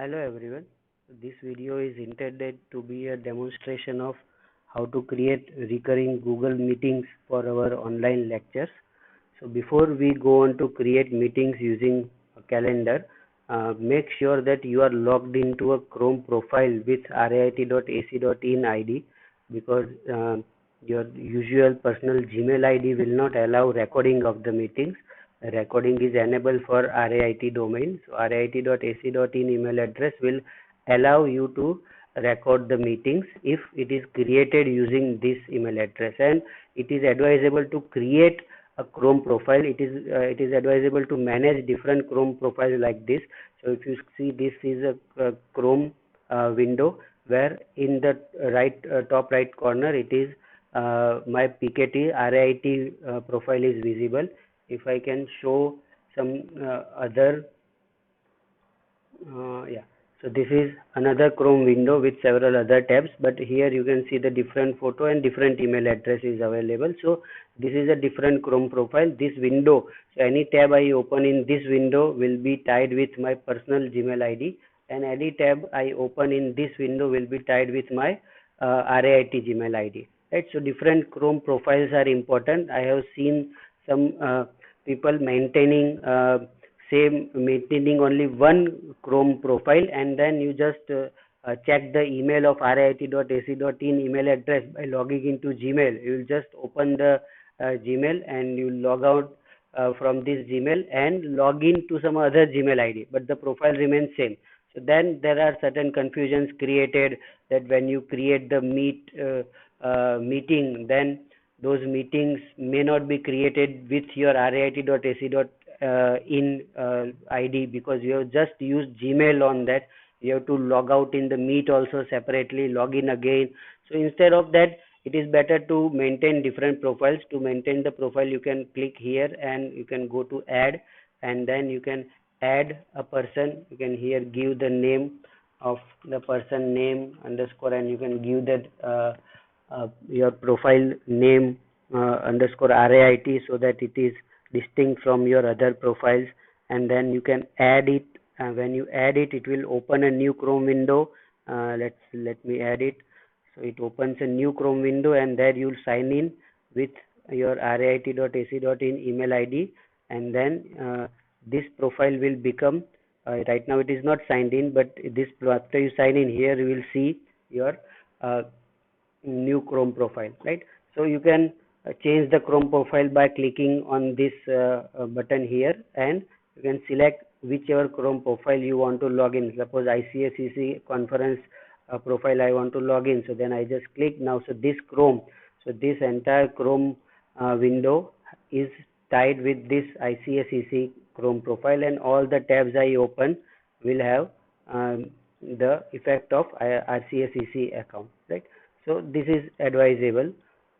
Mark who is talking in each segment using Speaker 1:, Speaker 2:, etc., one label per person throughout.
Speaker 1: Hello everyone. This video is intended to be a demonstration of how to create recurring Google meetings for our online lectures. So before we go on to create meetings using a calendar, make sure that you are logged into a Chrome profile with riit.ac.in ID, because your usual personal Gmail ID will not allow recording of the meetings. Recording is enabled for RIT domain. So riit.ac.in email address will allow you to record the meetings if it is created using this email address, and it is advisable to create a Chrome profile. It is advisable to manage different Chrome profiles like this. So if you see, this is a Chrome window, where in the top right corner it is my PKT RIT profile is visible. If I can show some other yeah, so this is another Chrome window with several other tabs, but here you can see the different photo and different email address is available. So this is a different Chrome profile. This window, so any tab I open in this window will be tied with my personal Gmail ID, and any tab I open in this window will be tied with my RIT Gmail ID. Right, so different Chrome profiles are important. I have seen some people maintaining only one Chrome profile, and then you just check the email of riit.ac.in email address by logging into Gmail. You will just open the Gmail and you log out from this Gmail and log in to some other Gmail ID, but the profile remains same. So then there are certain confusions created, that when you create the meeting, then those meetings may not be created with your riit.ac.in ID, because you have just used Gmail on that. You have to log out in the Meet also separately, log in again. So instead of that, it is better to maintain different profiles. To maintain the profile, you can click here and you can go to add, and then you can add a person. You can here give the name of the person, name underscore, and you can give that your profile name underscore RIT, so that it is distinct from your other profiles. And then you can add it. When you add it, it will open a new Chrome window. Let me add it. So it opens a new Chrome window, and there you'll sign in with your riit.ac.in email ID, and then this profile will become, right now it is not signed in, but this, after you sign in here, you will see your uh, new Chrome profile, right? So you can change the Chrome profile by clicking on this button here, and you can select whichever Chrome profile you want to log in. Suppose ICACC conference profile I want to log in, so then I just click now. So this Chrome, so this entire Chrome window is tied with this ICACC Chrome profile, and all the tabs I open will have the effect of ICACC account, right? So this is advisable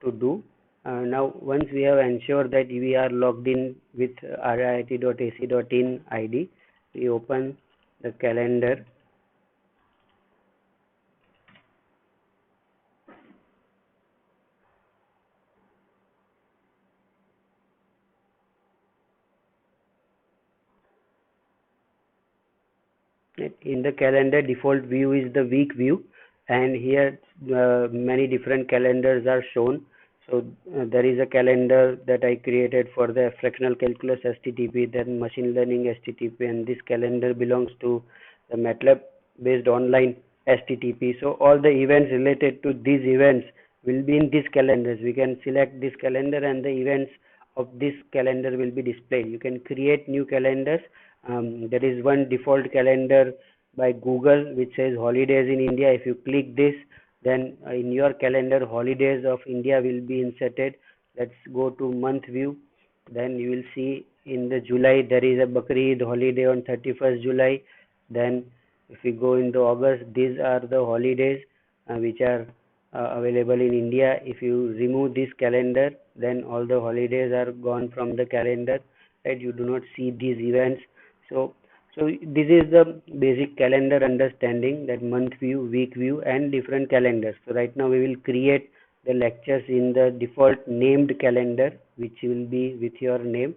Speaker 1: to do. Now once we have ensured that we are logged in with riit.ac.in ID, we open the calendar. In the calendar, default view is the week view, and here many different calendars are shown. So there is a calendar that I created for the fractional calculus STTP, then machine learning STTP, and this calendar belongs to the MATLAB based online STTP. So all the events related to these events will be in these calendars. We can select this calendar, and the events of this calendar will be displayed. You can create new calendars. There is one default calendar by Google which says holidays in India. If you click this, then in your calendar holidays of India will be inserted. Let's go to month view. Then you will see in the July there is a Bakri Eid holiday on 31st July. Then if we go into August, these are the holidays which are available in India. If you remove this calendar, then all the holidays are gone from the calendar, right? You do not see these events. So this is the basic calendar understanding, that month view, week view, and different calendars. So right now we will create the lectures in the default named calendar, which will be with your name.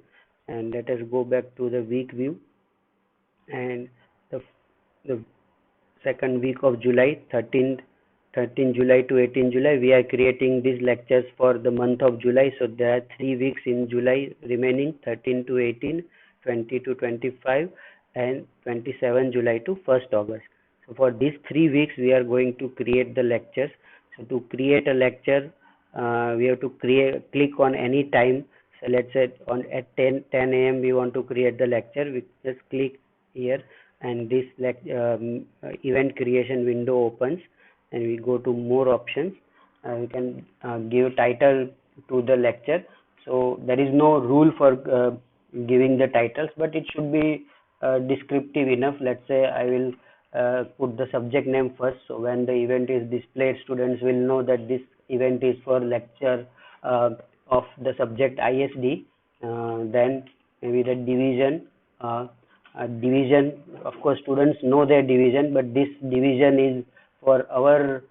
Speaker 1: And let us go back to the week view, and the second week of July, 13 July to 18 July. We are creating these lectures for the month of July. So there are 3 weeks in July remaining, 13 to 18, 20 to 25, and 27 July to 1st August. So for these 3 weeks, we are going to create the lectures. So to create a lecture, we have to click on any time. So let's say at 10 a.m. we want to create the lecture. We just click here, and this event creation window opens, and we go to more options. We can give title to the lecture. So there is no rule for giving the titles, but it should be descriptive enough. Let's say I will put the subject name first. So when the event is displayed, students will know that this event is for lecture of the subject ISD. Then maybe the division. Division, of course, students know their division, but this division is for our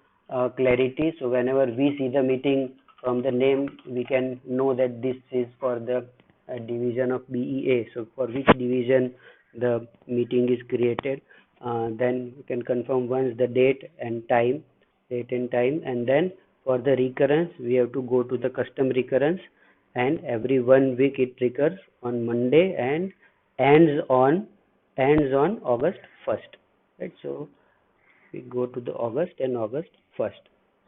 Speaker 1: clarity. So whenever we see the meeting from the name, we can know that this is for the division of BEA. So for which division the meeting is created. Then you can confirm once the date and time, and then for the recurrence, we have to go to the custom recurrence, and every 1 week it recurs on Monday and ends on August 1st. Right? So we go to the August and August 1st.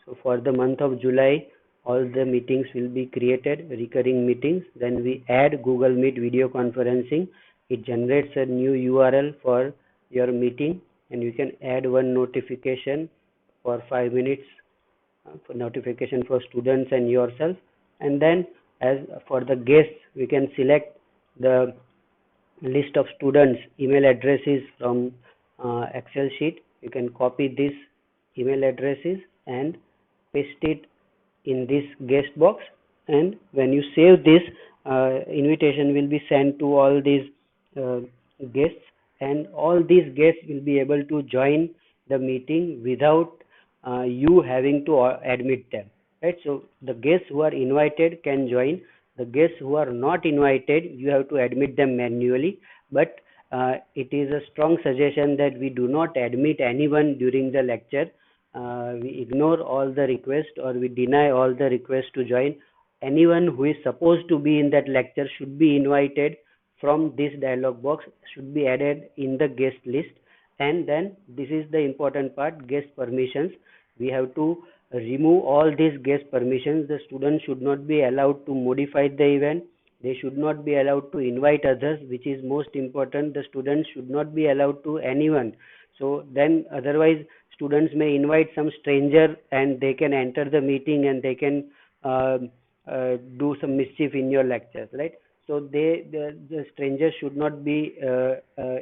Speaker 1: So for the month of July, all the meetings will be created, recurring meetings. Then we add Google Meet video conferencing. It generates a new URL for your meeting, and you can add one notification for 5 minutes for notification for students and yourself. And then as for the guests, we can select the list of students email addresses from Excel sheet. You can copy these email addresses and paste it in this guest box, and when you save this, invitation will be sent to all these uh, guests, and all these guests will be able to join the meeting without you having to admit them, right? So the guests who are invited can join. The guests who are not invited, you have to admit them manually. But it is a strong suggestion that we do not admit anyone during the lecture. We ignore all the requests, or we deny all the requests to join. Anyone who is supposed to be in that lecture should be invited from this dialog box, should be added in the guest list. And then this is the important part, guest permissions. We have to remove all these guest permissions. The students should not be allowed to modify the event. They should not be allowed to invite others, which is most important. The students should not be allowed to anyone. So then otherwise students may invite some stranger, and they can enter the meeting, and they can uh, do some mischief in your lectures, right? So the strangers should not be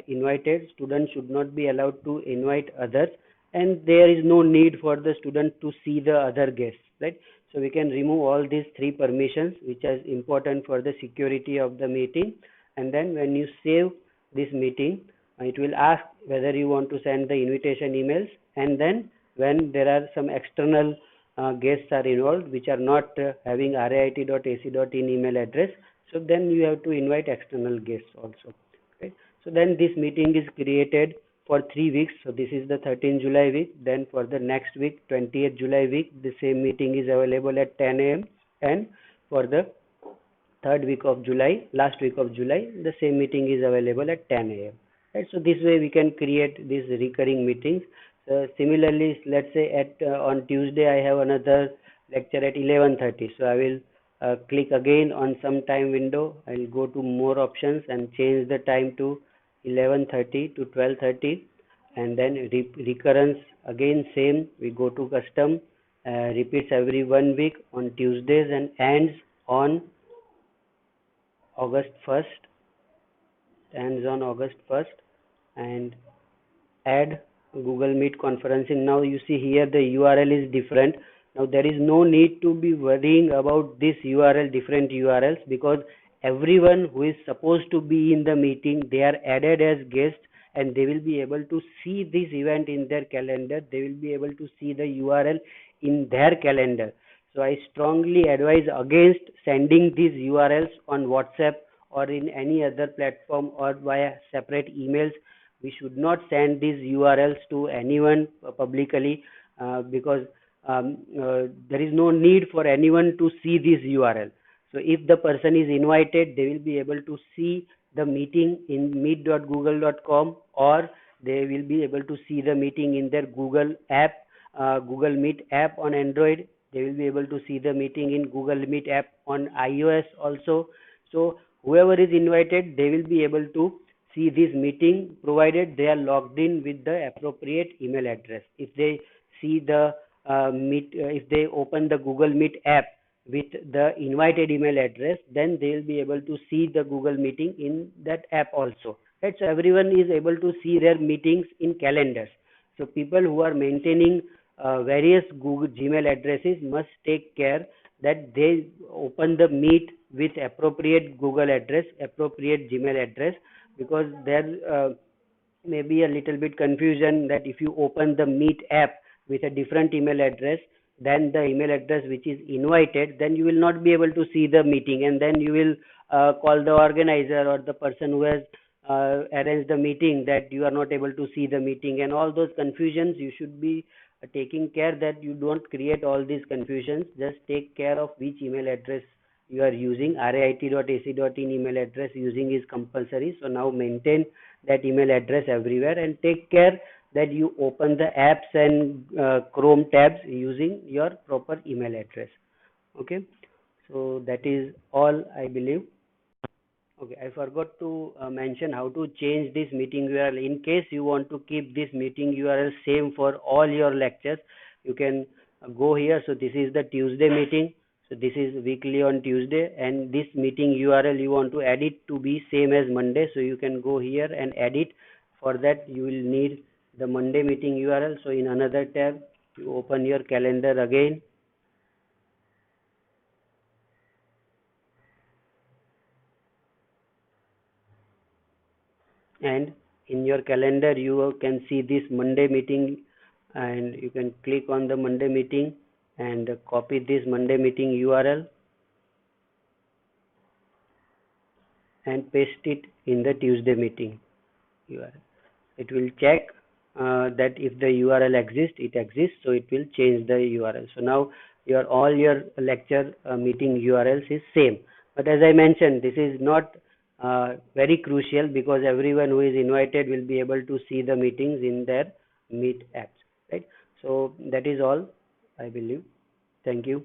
Speaker 1: invited. Students should not be allowed to invite others, and there is no need for the student to see the other guests, right? So we can remove all these three permissions, which is important for the security of the meeting. And then when you save this meeting, it will ask whether you want to send the invitation emails. And then when there are some external guests are involved which are not having riit.ac.in email address, so then you have to invite external guests also, right? So then this meeting is created for 3 weeks. So this is the 13 July week. Then for the next week, 20th July week, the same meeting is available at 10 a.m. And for the third week of July, last week of July, the same meeting is available at 10 a.m. Right? So this way we can create these recurring meetings. Similarly, let's say at on Tuesday I have another lecture at 11:30. So I will click again on some time window. I will go to more options and change the time to 11:30 to 12:30, and then recurrence again same. We go to custom, repeats every 1 week on Tuesdays and ends on August 1st, and add Google Meet conferencing. Now you see here the URL is different. Now there is no need to be worrying about this URL, different URLs, because everyone who is supposed to be in the meeting, they are added as guests, and they will be able to see this event in their calendar. They will be able to see the URL in their calendar. So I strongly advise against sending these URLs on WhatsApp or in any other platform or via separate emails. we should not send these URLs to anyone publicly, because there is no need for anyone to see this URL. So if the person is invited, they will be able to see the meeting in meet.google.com, or they will be able to see the meeting in their Google app, Google Meet app on Android. They will be able to see the meeting in Google Meet app on iOS also. So whoever is invited, they will be able to see this meeting, provided they are logged in with the appropriate email address. If they see the if they open the Google Meet app with the invited email address, then they will be able to see the Google meeting in that app also. Right? So everyone is able to see their meetings in calendars. So people who are maintaining various Google Gmail addresses must take care that they open the Meet with appropriate Google address, appropriate Gmail address, because there may be a little bit confusion that if you open the Meet app with a different email address than the email address which is invited, then you will not be able to see the meeting, and then you will call the organizer or the person who has arranged the meeting that you are not able to see the meeting, and all those confusions. You should be taking care that you don't create all these confusions. Just take care of which email address you are using. RIT.ac.in email address using is compulsory. So now maintain that email address everywhere, and take care that you open the apps and Chrome tabs using your proper email address. Okay, so that is all, I believe. Okay, I forgot to mention how to change this meeting URL. In case you want to keep this meeting URL same for all your lectures, you can go here. So this is the Tuesday meeting. So this is weekly on Tuesday, and this meeting URL you want to edit to be same as Monday. So you can go here and edit. For that you will need the Monday meeting URL. So in another tab, you open your calendar again, and in your calendar you can see this Monday meeting, and you can click on the Monday meeting and copy this Monday meeting URL and paste it in the Tuesday meeting URL. It will check that if the URL exists, it exists, so it will change the URL. So now your all your lecture meeting URLs is same. But as I mentioned, this is not very crucial, because everyone who is invited will be able to see the meetings in their Meet apps, right? So that is all, I believe. Thank you.